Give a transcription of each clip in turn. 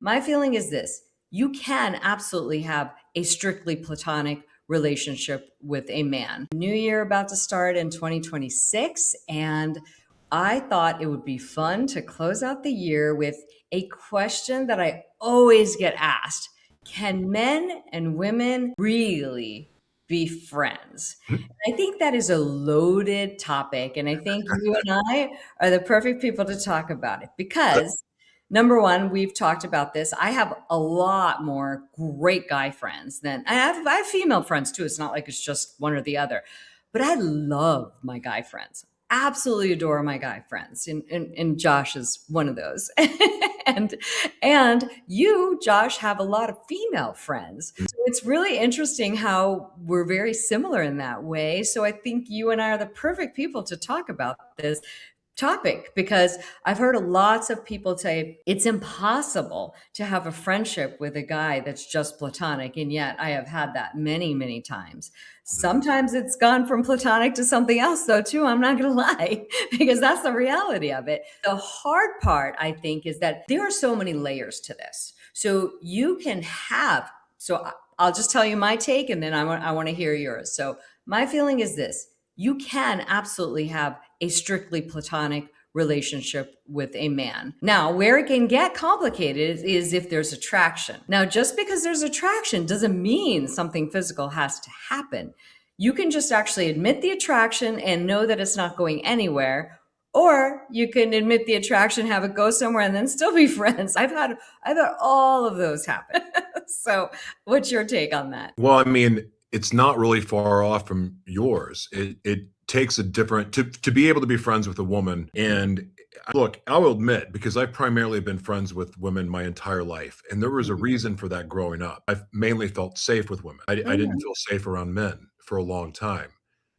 My feeling is this: you can absolutely have a strictly platonic relationship with a man. New year about to start in 2026, and I thought it would be fun to close out the year with a question that I always get asked. Can men and women really be friends? I think that is a loaded topic, and I think you and I are the perfect people to talk about it because number one, we've talked about this. I have a lot more great guy friends than I have female friends too. It's not like it's just one or the other, but I love my guy friends. Absolutely adore my guy friends, and Josh is one of those. and and you, Josh, have a lot of female friends. So it's really interesting how we're very similar in that way. So I think you and I are the perfect people to talk about this topic because I've heard lots of people say it's impossible to have a friendship with a guy that's just platonic. And yet I have had that many, many times. Sometimes it's gone from platonic to something else, though, too. I'm not going to lie, because that's the reality of it. The hard part, I think, is that there are so many layers to this. So you can have, so I'll just tell you my take and then I want to hear yours. So my feeling is this: you can absolutely have a strictly platonic relationship with a man. Now, where it can get complicated is if there's attraction. Now, just because there's attraction doesn't mean something physical has to happen. You can just actually admit the attraction and know that it's not going anywhere. Or you can admit the attraction, have it go somewhere, and then still be friends. I've had all of those happen. So, what's your take on that? Well, I mean, it's not really far off from yours. It takes a different to be able to be friends with a woman. And look, I will admit, because I've primarily been friends with women my entire life, and there was a reason for that growing up. I've mainly felt safe with women. I didn't Mm, feel safe around men for a long time.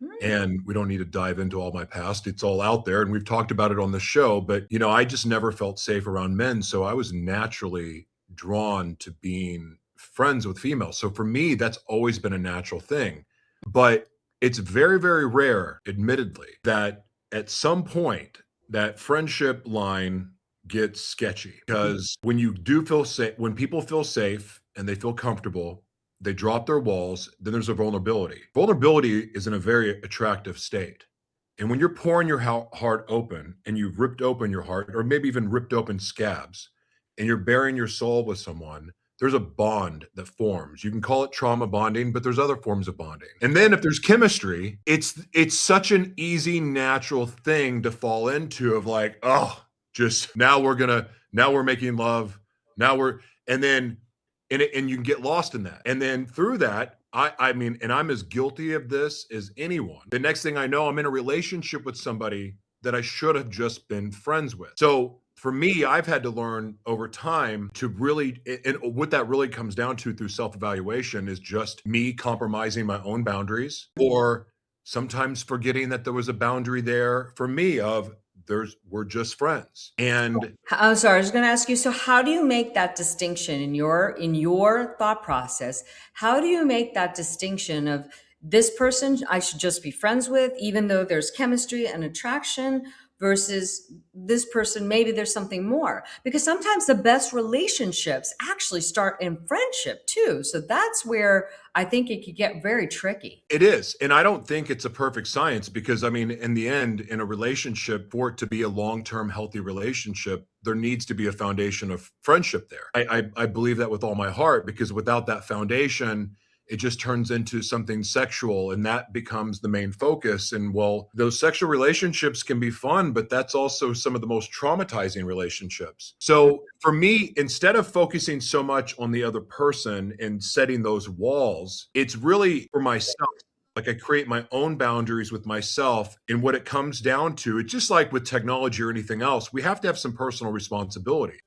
mm, And we don't need to dive into all my past. It's all out there, and we've talked about it on the show. But I just never felt safe around men, so I was naturally drawn to being friends with females. So for me, that's always been a natural thing. But it's very, very rare, admittedly, that at some point that friendship line gets sketchy. Because when you do feel safe, when people feel safe and they feel comfortable, they drop their walls, then there's a vulnerability. Vulnerability is in a very attractive state. And when you're pouring your heart open and you've ripped open your heart, or maybe even ripped open scabs, and you're bearing your soul with someone, there's a bond that forms. You can call it trauma bonding, but there's other forms of bonding. And then if there's chemistry, it's such an easy, natural thing to fall into of like, oh, just now we're making love. Now we're and then and you can get lost in that. And then through that, I mean, and I'm as guilty of this as anyone. The next thing I know, I'm in a relationship with somebody that I should have just been friends with. So for me, I've had to learn over time to really, and what that really comes down to through self-evaluation is just me compromising my own boundaries, or sometimes forgetting that there was a boundary there for me of we're just friends. And I'm sorry, I was going to ask you. So, how do you make that distinction in your thought process? How do you make that distinction of this person I should just be friends with, even though there's chemistry and attraction, versus this person maybe there's something more? Because sometimes the best relationships actually start in friendship too. So that's where I think it could get very tricky. it is. And I don't think it's a perfect science because, I mean, in the end, in a relationship, for it to be a long term, healthy relationship, there needs to be a foundation of friendship there. I believe that with all my heart because without that foundation, it just turns into something sexual and that becomes the main focus. And well, those sexual relationships can be fun, but that's also some of the most traumatizing relationships. So for me, instead of focusing so much on the other person and setting those walls, it's really for myself. Like I create my own boundaries with myself. And what it comes down to, it's just like with technology or anything else, we have to have some personal responsibility.